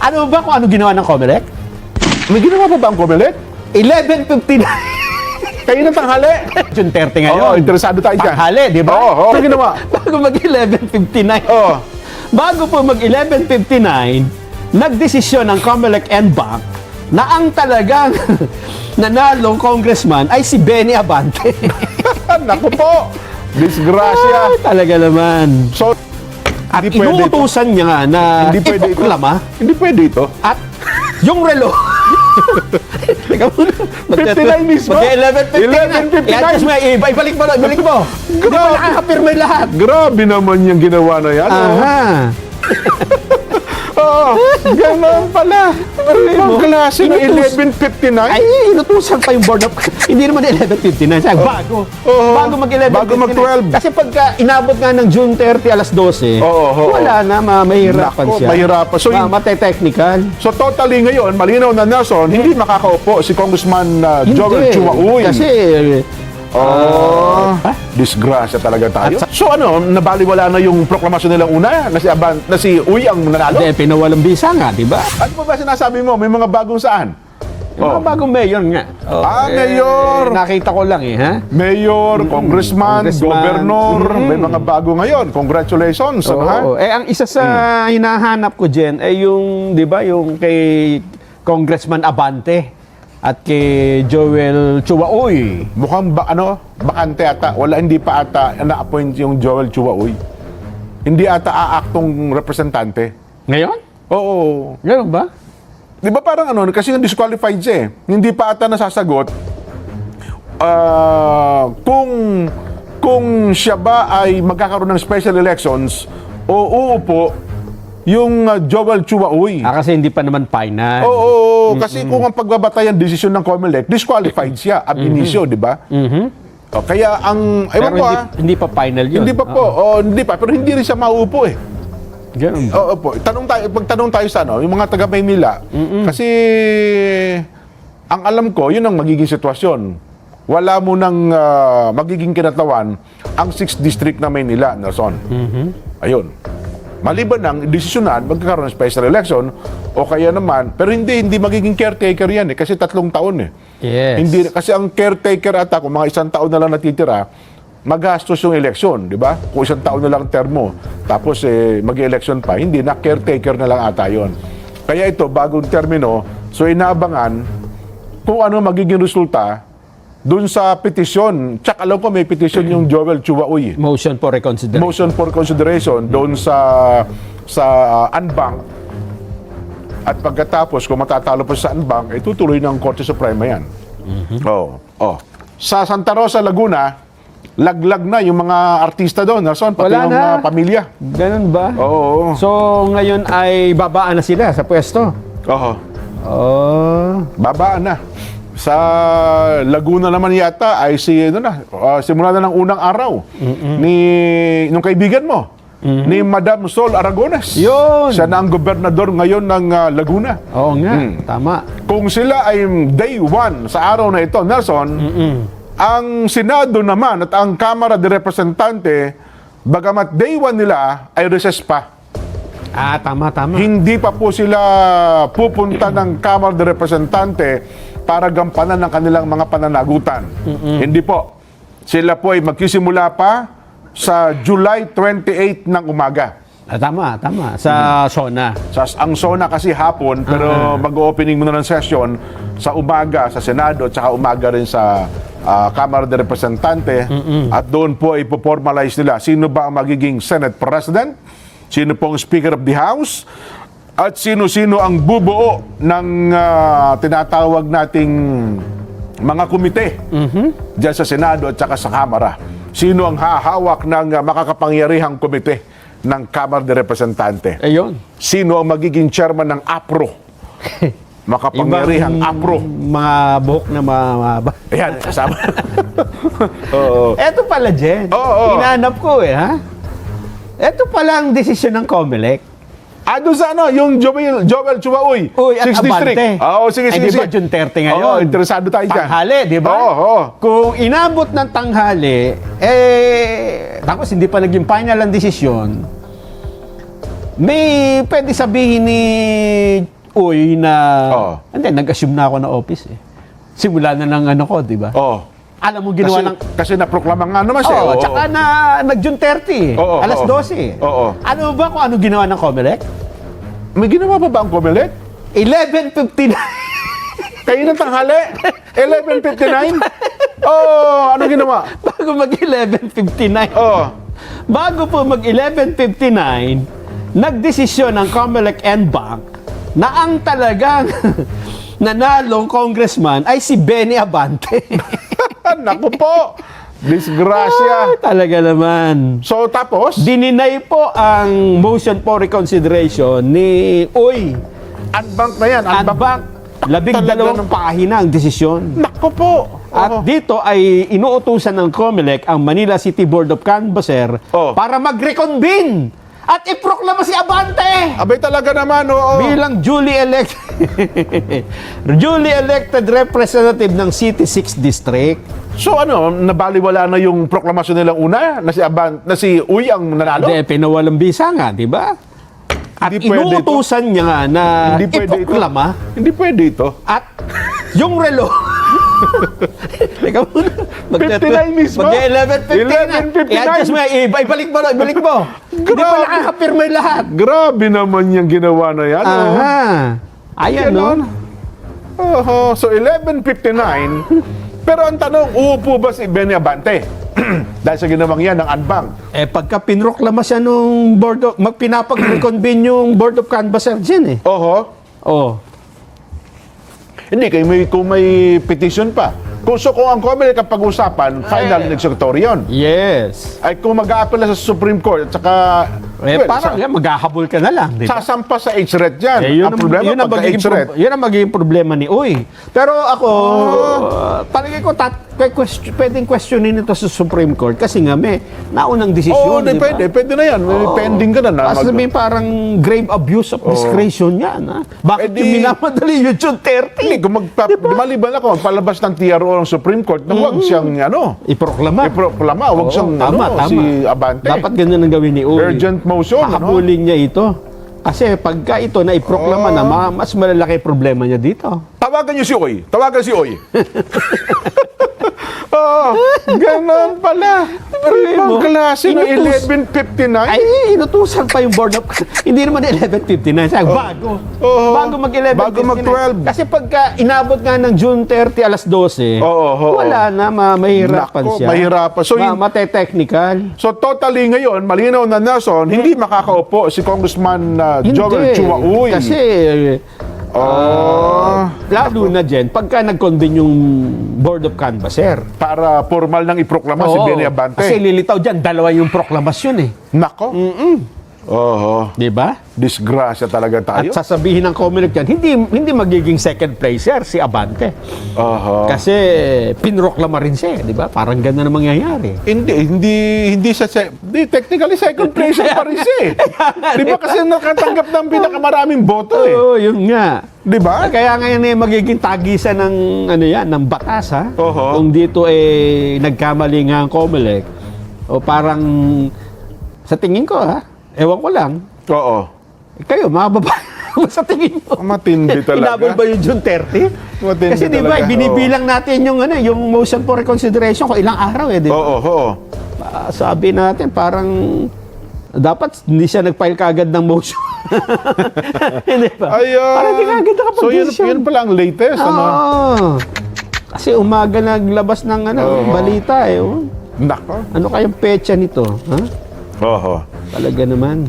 Ano ba kung ano ginawa ng COMELEC? May ginawa pa ba ang COMELEC? 11:59. Kayo ng tanghali. June 30 ngayon. Oo, interesado tayo dyan. Tanghali, di ba? Oo, ano ginawa? Bago mag-11:59. Oo. Bago po mag-11:59, nagdesisyon ng COMELEC and Bank na ang talagang nanalong congressman ay si Benny Abante. Naku po. Disgrasya. Talaga naman. So, At hindi pwede ito. inuutusan niya nga na Hindi pwede ito. iproklama Hindi pwede ito. at yung relo. Teka muna. 59 mismo? Mag-11:59. 11:59. I-adjust mo, ibalik mo. Hindi mo nakakapirma lahat. Grabe naman yung ginawa na yan. Aha. Oo, gano'n pala. Ang klase ng Inutus- 11:59? Ay, inutusan pa yung board of... Hindi naman 11:59. Sabi, bago. Oo. Bago mag-11:59. Bago mag-12. Kasi pagka inabot nga ng June 30 alas 12, Oo. wala na, mahihirapan Nako, siya. mahirapan. So, mate-technical. So totally ngayon, malinaw na Nelson, hindi makakaupo si Congressman Joel Hindi. Chua-Uy. Kasi... Disgrasya talaga tayo. So ano, nabaliwala na yung proklamasyon nilang una na si Uy ang nanalo? Hindi, pinawalang bisa nga, di ba? Ano pa ba sinasabi mo? May mga bagong saan? Yung mga bagong mayor nga. Mayor! Nakita ko lang ha? Mayor, congressman, gobernador, may mga bago ngayon. Congratulations. ano, ha? Oo. Ang isa sa hinahanap ko dyan ay yung, di ba, yung kay Congressman Abante at kay Joel Chua-Uy. Mukhang bakante ata. Hindi pa ata na-appoint yung Joel Chua-Uy. Hindi ata aaktong representante. Ngayon? Oo. Ganun ba? Di ba parang kasi yung disqualified siya eh. Hindi pa ata nasasagot kung siya ba ay magkakaroon ng special elections o uupo yung Joel Chua-Uy. Kasi hindi pa naman final. Oo, kasi kung ang pagbabatayan desisyon ng COMELEC, disqualified siya ab initio, di ba? O, kaya ang, ewan Pero ko hindi pa final yun. hindi pa po, hindi pa, pero hindi rin siya mauupo eh. Ganun ba? Oo po. Pagtanong tayo sa yung mga taga Maynila, kasi ang alam ko, yun ang magiging sitwasyon. Wala mo nang magiging kinatawan ang 6th district na Maynila, Nelson. Ayun. Maliban ng desisyonan, magkakaroon ng special election, o kaya naman, pero hindi magiging caretaker yan eh, kasi 3 taon eh. Yes. Hindi, kasi ang caretaker ata, kung mga 1 taon na lang natitira, magastos yung eleksyon, di ba? Kung 1 taon na lang ang termo, tapos mag-election pa, hindi na, caretaker na lang ata yun. Kaya ito, bagong termino, so inaabangan kung ano magiging resulta dun sa petisyon. Tsak, alam ko may petisyon yung Joel Chua-Uy. Motion for reconsideration. Motion for consideration doon sa Unbank. At pagkatapos, kung matatalo pa sa Unbank, ay tutuloy ng Korte Suprema yan. Sa Santa Rosa, Laguna, laglag na yung mga artista doon, Nelson, pati Wala yung na. pamilya. Ganun ba? Oo. So, ngayon ay babaan na sila sa pwesto. Oo. Babaan na. Sa Laguna naman yata ay simula na ng unang araw nung kaibigan mo, ni Madam Sol Aragones. Yun! Siya na ang gobernador ngayon ng Laguna. Oo nga, tama. Kung sila ay day 1 sa araw na ito, Nelson, ang Senado naman at ang Kamara de Representante, bagamat day 1 nila, ay recess pa. Tama. Hindi pa po sila pupunta ng Kamara de Representante para gampanan ng kanilang mga pananagutan. Hindi po. Sila po ay magsisimula pa sa July 28 ng umaga. Tama. Sa SONA. Ang SONA kasi hapon, pero mag-opening muna ng session sa umaga sa Senado at saka umaga rin sa Kamara de Representante. At doon po ipoformalize nila sino ba ang magiging Senate President, sino po ang Speaker of the House, at sino-sino ang bubuo ng tinatawag nating mga komite dyan sa Senado at saka sa Kamara. Sino ang hahawak ng makakapangyarihang komite ng Kamara de Representante? Ayun. Sino ang magiging chairman ng APRO? Makapangyarihang APRO. Mga buhok na mahaba. Ayan, kasama. Oo. Eto pala, Jen. Oo. Inaanap ko ha? Eto pala ang desisyon ng COMELEC. Doon sa yung Joel Chua-Uy. Uy, at 6th District. Abante. Sige. Di ba June 30 ngayon? Oo, interesado tayo dyan. Tanghali, di ba? Oo. Kung inabot ng tanghali, tapos hindi pa naging final ang desisyon, may pwede sabihin ni Uy na... Oo. Hindi, nag-assume na ako na office eh. Simula na ng ano ko, di ba? Oo. Alam mo, ginawa ng... Kasi naproklama nga naman siya. Oo, tsaka na nag-June 30 eh. Oo, Alas oo. 12 eh. Oo. Ano ba kung ano ginawa ng Comelec? May ginawa pa ba ang Comelec? 11:59. Kayo ng tanghali? 11:59? Oh, ano ginawa? Bago mag 11:59. Oh. Bago po mag 11:59, nagdesisyon ng Comelec and Bank na ang talagang nanalong congressman ay si Benny Abante. Naku po. Disgrasya. Talaga naman. So, tapos? Dininay po ang motion for reconsideration ni Uy. Unbank na yan. And Bank. Talaga 12 pahina ang desisyon. Naku po. At Oo. dito ay inuutusan ng COMELEC ang Manila City Board of Canvasser Oh. para mag-reconvene at iproklama si Abante Abay talaga naman, oo. bilang duly elected representative ng City 6 District. So ano, nabaliwala na yung proklamasyon nilang una na si Uy ang nanalo? Hindi, pinawalang bisa nga, di ba? At Hindi pwede inuutusan niya nga na Hindi pwede ito. iproklama Hindi pwede ito. at yung relo. Teka muna. 59 mismo? Mag-11:59 na. 11:59. I-adjust mo yan. Ibalik mo. Ibalik mo. Hindi pa Grabe. nakakapirma yung lahat. Grabe naman yung ginawa na yan. oh. Aha. Ayan, no? Ganon. Oho. So, 11:59. Pero ang tanong, uupo ba si Benny Abante? Dahil sa ginawang yan ng Unbank. Eh, pagka pinroklama siya nung board of... Pinapag-reconvene yung board of canvasser dyan, eh. Oho. Oh. Hindi, kung may petition pa. Kung ang COMELEC ang pag-usapan, final and executory yun. Yes. Ay kung mag-a-apply na sa Supreme Court, at saka... Eh, parang yan, maghahabol ka na lang, di ba? sasampa sa HRET yan. Eh, yun ang problema yun ang pagka magiging HRET. yun ang magiging problema ni Uy. Pero ako, palagi ko pwedeng questionin ito sa Supreme Court kasi nga may naunang Oo, desisyon, di ba? pwede na yan. May pending ka na. Kasi sabihin parang grave abuse of discretion yan. Ha? Bakit Eh, yung minamadali yung June 30? Hindi, kung maliban ako, palabas ng TRO ng Supreme Court, na huwag siyang, Iproklama. iproklama, huwag Oo, siyang, tama. si Abante. Dapat ganyan ang gawin ni Uy. Urgent motion, Hahabulin niya ito. Kasi pagka ito na iproklama na, mas malalaki problema niya dito. Tawagan niyo si Oy. Tawagan si Oy. Oo, ganun pala. Ibang klase no, 11:59. Ay, inutusan pa yung board of... Hindi naman 11:59. Sabi, bago. Oo. Bago mag-11:59. Bago mag-12. Kasi pagka inabot nga ng June 30, alas 12, Oo. wala na, mahihirapan Nako, siya. mahirapan. So, mate-technical. So totally ngayon, malinaw na Nelson, hindi makakaupo si Congressman Joel Chua Uy. Kasi, lalo na dyan, pagka nag-convene yung board of canvasser. Para formal nang iproklama si Benny Abante. Kasi lilitaw dyan, dalawa yung proklamasyon eh. Nako. Oo. Di ba? Disgrasya talaga tayo. At sasabihin ng COMELEC dyan, hindi magiging second placer si Abante. Oo. Kasi pinroklama rin siya, di ba? Parang ganda na mangyayari. Hindi siya technically second place pa rin siya. Di ba kasi nakatanggap ng pinakamaraming boto eh. Oo, yun nga. Di ba? Kaya ngayon magiging tagisan ng ng batas ha. Oho. Kung dito nagkamali nga ang COMELEC o parang sa tingin ko ewan ko lang. Oo. Kayo mga babae sa tingin mo. Matindi talaga. Inabol ba yung June 30? Matindi Kasi di ba talaga, binibilang natin yung motion for reconsideration kung ilang araw di ba? Oo. Sabi natin parang dapat hindi siya nag-file kaagad ng motion. Hindi ba? Parang hindi kaagad So yun pala ang latest. Kasi umaga naglabas ng balita eh. Oh. Nako. Ano kayang petsa nito? Ha? Oo. Talaga naman.